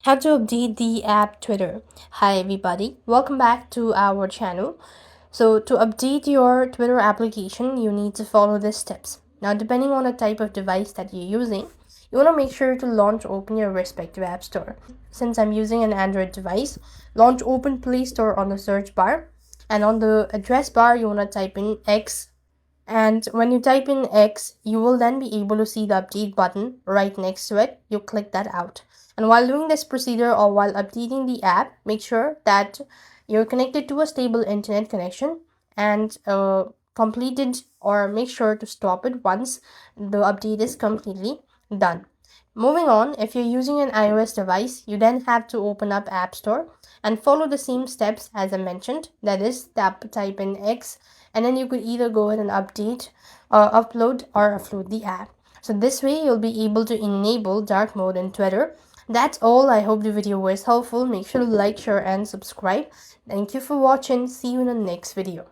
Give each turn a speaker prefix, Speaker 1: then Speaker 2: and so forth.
Speaker 1: How to update the app Twitter. Hi everybody, welcome back to our channel. So to update your Twitter application, you need to follow these steps. Now depending on the type of device that you're using, you want to make sure to launch open your respective app store. Since I'm using an Android device, launch open Play Store on the search bar, and on the address bar you want to type in X, and when you type in X, you will then be able to see the update button right next to it. You click that out. And while doing this procedure or while updating the app, make sure that you're connected to a stable internet connection and completed, or make sure to stop it once the update is completely done. Moving on, if you're using an iOS device, you then have to open up App Store and follow the same steps as I mentioned. That is, type in X, and then you could either go ahead and upload or upload the app. So this way you'll be able to enable dark mode in Twitter. That's all. I hope the video was helpful. Make sure to like, share and subscribe. Thank you for watching. See you in the next video.